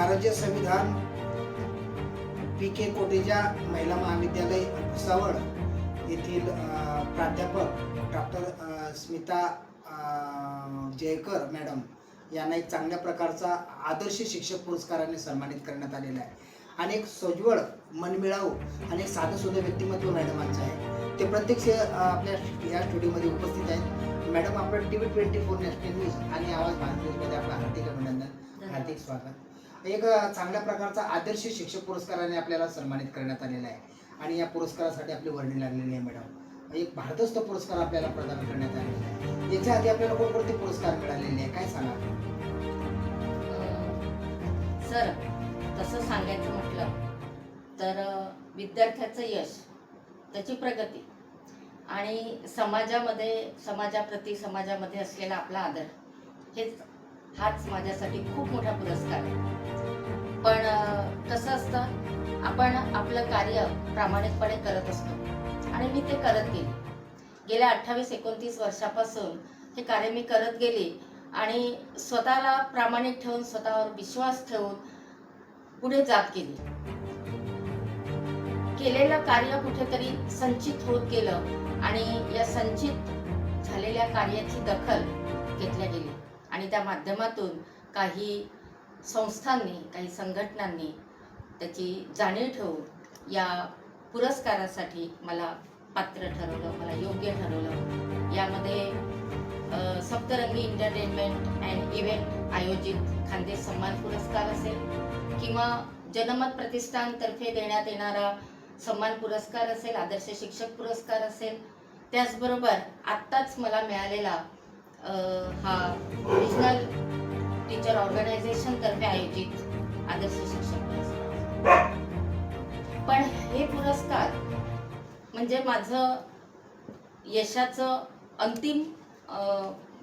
भारतीय संविधान पी.के. कोटेचा महिला महाविद्यालय भुसावळ येथील प्राध्यापक डॉक्टर स्मिता जयकर मॅडम यांना एक चांगल्या प्रकारचा आदर्श शिक्षक पुरस्काराने सन्मानित करण्यात आलेला आहे. आणि एक सोज्वळ, मनमिळावू आणि एक साधंसुधं व्यक्तिमत्व मॅडमांचं आहे. ते प्रत्यक्ष आपल्या या स्टुडिओमध्ये उपस्थित आहेत. मॅडम, आपण TV24 नॅशनल न्यूज आणि आवाज भारत न्यूजमध्ये आपलं हार्दिक अभिनंदन, हार्दिक स्वागत. एक चांगल्या प्रकारचा आदर्श शिक्षक पुरस्काराने आपल्याला सन्मानित करण्यात आलेला आहे. आणि या पुरस्कारासाठी आपली वर्णी लागलेली आहे मॅडम. एक भारतस्थ पुरस्कार आपल्याला प्रदान करण्यात आलेला आहे. याच्या आधी आपल्याला कोणकोणते पुरस्कार मिळालेले आहे, काय सांगा? सर, तसं सांगायचं म्हटलं तर विद्यार्थ्याचं यश, त्याची प्रगती आणि समाजाप्रती समाजामध्ये असलेला आपला आदर, हाच माझ्यासाठी खूप मोठा पुरस्कार आहे. पण कसं असतं, आपण आपलं कार्य प्रामाणिकपणे करत असतो आणि मी ते करत गेले. गेल्या 28-29 वर्षापासून हे कार्य मी करत गेले आणि स्वतःला प्रामाणिक ठेवून, स्वतःवर विश्वास ठेवून पुढे जात गेली. केलेलं कार्य कुठेतरी संचित होत गेलं आणि या संचित झालेल्या कार्याची दखल घेतल्या गेली आणि त्या माध्यमातून काही संस्थांनी, काही संघटनांनी त्याची जाणीव ठेवून या पुरस्कारासाठी मला पात्र ठरवलं, मला योग्य ठरवलं. यामध्ये सप्तरंगी एंटरटेनमेंट अँड इव्हेंट आयोजित खानदेश सन्मान पुरस्कार असेल किंवा जनमत प्रतिष्ठानतर्फे देण्यात येणारा सन्मान पुरस्कार असेल, आदर्श शिक्षक पुरस्कार असेल, त्याचबरोबर आत्ताच मला मिळालेला हा रिजनल टीचर ऑर्गनायझेशन तर्फे आयोजित आदर्श शिक्षक पुरस्कार. पण हे पुरस्कार म्हणजे माझं यशाचं अंतिम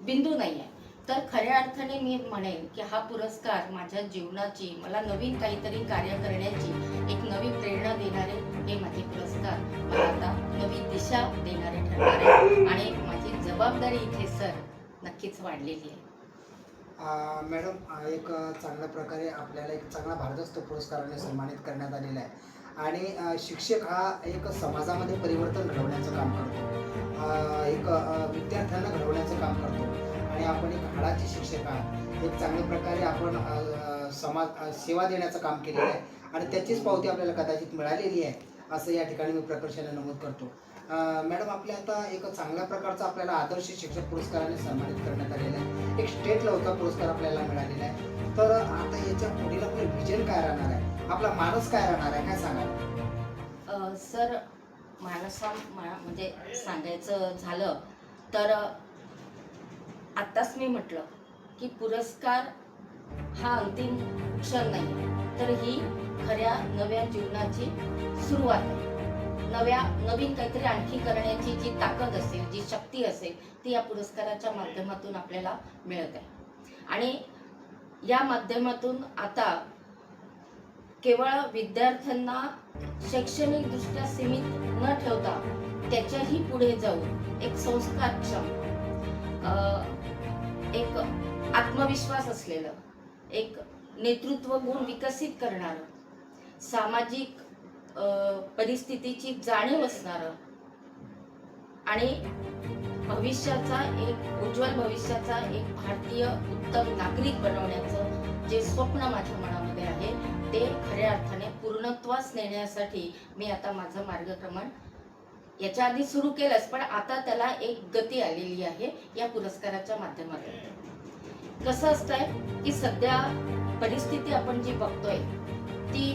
बिंदू नाही आहे. तर खऱ्या अर्थाने मी म्हणेन की हा पुरस्कार माझ्या जीवनाची, मला नवीन काहीतरी कार्य करण्याची एक नवी प्रेरणा देणारे हे माझे पुरस्कार मला आता नवी दिशा देणारे ठरणार आहे आणि माझी जबाबदारी इथे सर नक्कीच वाढलेली आहे. मॅडम, एक चांगल्या प्रकारे आपल्याला एक चांगला भारतस्थ पुरस्काराने सन्मानित करण्यात आलेला आहे. आणि शिक्षक हा एक समाजामध्ये परिवर्तन घडवण्याचं काम करतो, एक विद्यार्थ्यांना घडवण्याचं काम करतो आणि आपण एक हाडाचे शिक्षक आहात. एक चांगल्या प्रकारे आपण समाज सेवा देण्याचं काम केलेलं आहे आणि त्याचीच पावती आपल्याला कदाचित मिळालेली आहे, असं या ठिकाणी मी प्रकर्षाने नमूद करतो. मॅडम, आपल्या आता एक चांगल्या प्रकारचा आपल्याला आदर्श शिक्षक पुरस्काराने सन्मानित करण्यात आलेला आहे. एक स्टेट लेवलचा पुरस्कार आपल्याला मिळालेला आहे. तर आता याच्या पुढील आपलं विजन काय राहणार आहे, आपला मानस काय राहणार आहे, काय सांगाल? सर, म्हणजे सांगायचं झालं तर आत्ताच मी म्हटलं की पुरस्कार हा अंतिम क्षण नाही, तर ही खऱ्या नव्या जीवनाची सुरुवात आहे. नवीन काहीतरी आणखी करण्याची जी ताकद असेल, जी शक्ती असेल, ती या पुरस्काराच्या माध्यमातून आपल्याला मिळत आहे. आणि या माध्यमातून आता केवळ विद्यार्थ्यांना शैक्षणिकदृष्ट्या सीमित न ठेवता त्याच्याही पुढे जाऊन एक संस्कारक्षम, एक आत्मविश्वास असलेलं, एक नेतृत्व गुण विकसित करणारं, सामाजिक परिस्थितीची जाणीव असणारं आणि भविष्याचा एक उज्ज्वल भविष्याचा एक भारतीय उत्तम नागरिक बनवण्याचं जे स्वप्न माझ्या मनामध्ये आहे, ते खऱ्या अर्थाने पूर्णत्वास नेण्यासाठी मी आता माझं मार्गक्रमण याच्या आधी सुरू केलंच, पण आता त्याला एक गती आलेली आहे या पुरस्काराच्या माध्यमातून. कसं असतंय की सध्या परिस्थिती आपण जी बघतोय ती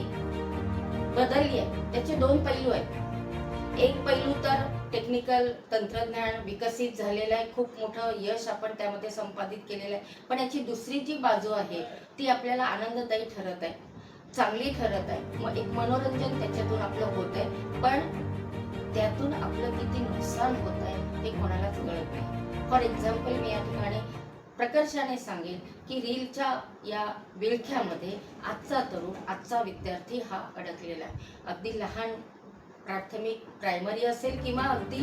बदलली आहे. त्याचे दोन पैलू आहेत. एक पैलू तर टेक्निकल तंत्रज्ञान विकसित झालेलं आहे, खूप मोठं यश आपण त्यामध्ये संपादित केलेलं आहे. पण याची दुसरी जी बाजू आहे ती आपल्याला आनंददायी ठरत आहे, चांगली ठरत आहे. मग एक मनोरंजन त्याच्यातून आपलं होत आहे, पण त्यातून आपलं किती नुकसान होत आहे हे कोणालाच कळत नाही. फॉर एक्झाम्पल, मी या ठिकाणी प्रकर्षाने सांगेन की रीलच्या या विळख्यामध्ये आजचा तरुण, आजचा विद्यार्थी हा अडकलेला आहे. अगदी लहान प्राथमिक प्रायमरी असेल किंवा अगदी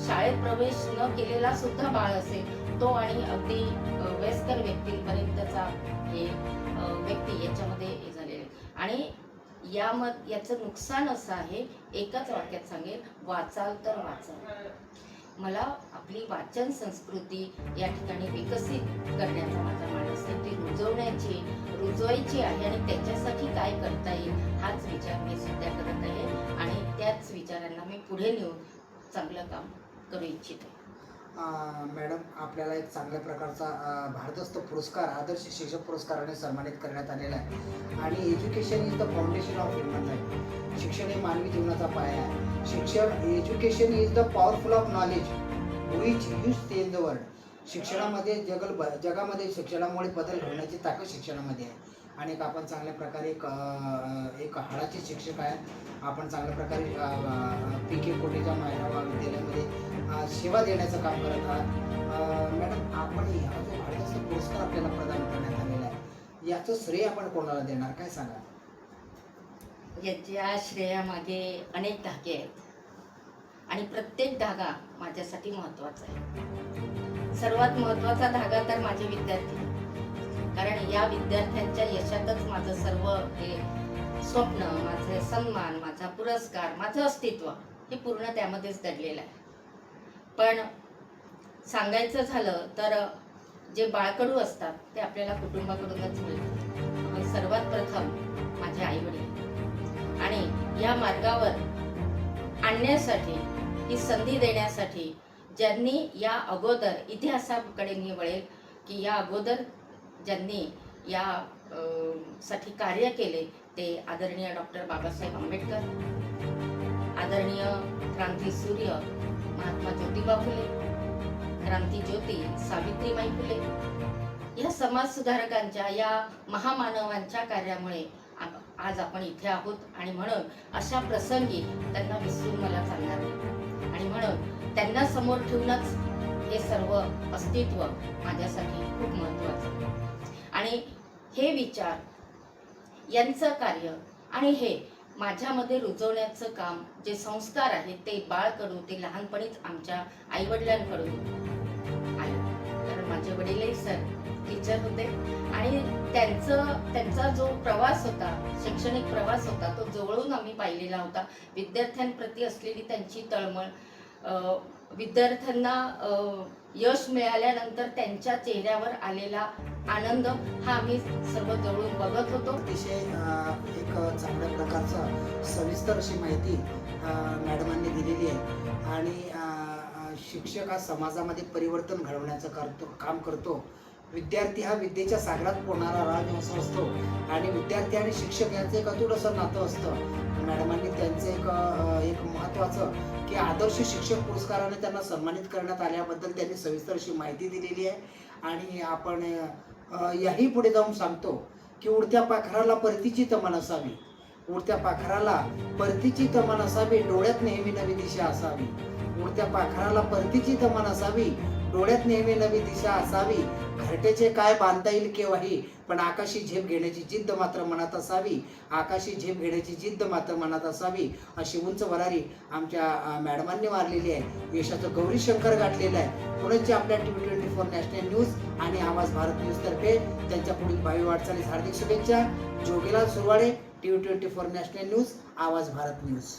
शाळेत प्रवेश न केलेला सुद्धा बाळ असेल तो, आणि अगदी वयस्कर व्यक्तींपर्यंतचा हे व्यक्ती याच्यामध्ये आणि याचं नुकसान असं आहे, एकच वाक्यात सांगेल, वाचाल तर वाचाल. मला आपली वाचन संस्कृती या ठिकाणी विकसित करण्याचा माझा मानस आहे, ती रुजवायची आहे आणि त्याच्यासाठी काय करता येईल हाच विचार मी सध्या करत आहे आणि त्याच विचारांना मी पुढे नेऊन चांगलं काम करू इच्छिते. मॅडम, आपल्याला एक चांगल्या प्रकारचा भारतस्थ पुरस्कार, आदर्श शिक्षक पुरस्काराने सन्मानित करण्यात आलेला आहे. आणि education is the foundation of human life. शिक्षण हे मानवी जीवनाचा पाया आहे. Education is the powerful of knowledge which use change the world. शिक्षणामध्ये जगामध्ये शिक्षणामुळे बदल घडण्याची ताकद शिक्षणामध्ये आहे. आणि आपण चांगल्या प्रकारे एक हाडाचे शिक्षक आहे. आपण चांगल्या प्रकारे PK कोटेच्या महिला महाविद्यालयामध्ये सेवा देण्याचं काम करत आहात. मॅडम, आपण हा जो भारतस्थ पुरस्कार आपल्याला प्रदान करण्यात आलेला आहे, याचं श्रेय आपण कोणाला देणार, काय सांगा? याच्या श्रेयामागे अनेक धागे आहेत आणि प्रत्येक धागा माझ्यासाठी महत्त्वाचा आहे. सर्वात महत्त्वाचा धागा तर माझे विद्यार्थी, कारण या विद्यार्थ्यांच्या यशातच माझं सर्व हे स्वप्न, माझे सन्मान, माझा पुरस्कार, माझं अस्तित्व हे पूर्ण त्यामध्येच दडलेलं आहे. पण सांगायचं झालं तर जे बाळकडू असतात ते आपल्याला कुटुंबाकडूनच मिळतात. सर्वात प्रथम माझे आईवडील, आणि या मार्गावर आणण्यासाठी, ही संधी देण्यासाठी ज्यांनी या अगोदर इतिहासाकडे मी वळेल की या अगोदर ज्यांनी या साठी कार्य केले ते आदरणीय डॉक्टर बाबासाहेब आंबेडकर, आदरणीय क्रांतीसूर्य महात्मा ज्योतिबा फुले, क्रांतीज्योती सावित्रीबाई फुले, या समाजसुधारकांच्या, या महामानवांच्या कार्यामुळे आज आपण इथे आहोत. आणि म्हणून अशा प्रसंगी त्यांना विसरून मला चालणार नाही. आणि म्हणून त्यांना समोर ठेवूनच हे सर्व अस्तित्व माझ्यासाठी खूप महत्त्वाचं. आणि हे विचार, यांचं कार्य आणि हे माझ्यामध्ये रुजवण्याचं काम, जे संस्कार आहेत ते बाळकडून, ते लहानपणीच आमच्या आईवडिलांकडून आले. कारण माझे वडीलही टीचर होते आणि त्यांचा जो प्रवास होता, शैक्षणिक प्रवास होता, तो जवळून आम्ही पाहिलेला होता. विद्यार्थ्यांप्रती असलेली त्यांची तळमळ, विद्यार्थ्यांना यश मिळाल्यानंतर त्यांच्या चेहऱ्यावर आलेला आनंद, हा आम्ही सर्व जवळून बघत होतो. अतिशय एक चांगल्या प्रकारचं सविस्तर अशी माहिती मॅडमांनी दिलेली आहे. आणि शिक्षक हा समाजामध्ये परिवर्तन घडवण्याचं काम करतो. विद्यार्थी हा विद्येच्या सागरात पोहणारा राजहंस असतो आणि विद्यार्थी आणि शिक्षक यांचं एक अतूट असं नातं असतं. मॅडमांनी त्यांचं एक महत्त्वाचं की आदर्श शिक्षक पुरस्काराने त्यांना सन्मानित करण्यात आल्याबद्दल त्यांनी सविस्तर अशी माहिती दिलेली आहे. आणि आपण याही पुढे जाऊन सांगतो की उडत्या पाखराला परतीची तमन असावी, उडत्या पाखराला परतीची तमन असावी, डोळ्यात नेहमी नवी दिशा असावी. उडत्या पाखराला परतीची तमन असावी, डोळ्यात नेहमी नवी दिशा असावी. घरटेचे काय बांधता येईल केव्हाही, पण आकाशी झेप घेण्याची जिद्द मात्र मनात असावी, आकाशी झेप घेण्याची जिद्द मात्र मनात असावी. अशी उंच वरारी आमच्या मॅडमांनी मारलेली आहे. यशाचं गौरी शंकर गाठलेलं आहे. पुण्याच्या आपल्या TV24 नॅशनल न्यूज आणि आवाज भारत न्यूज तर्फे त्यांच्या पुढील भावी वाटचालीस हार्दिक शुभेच्छा. Jogilal Surwade, TV24 national news, आवाज भारत न्यूज.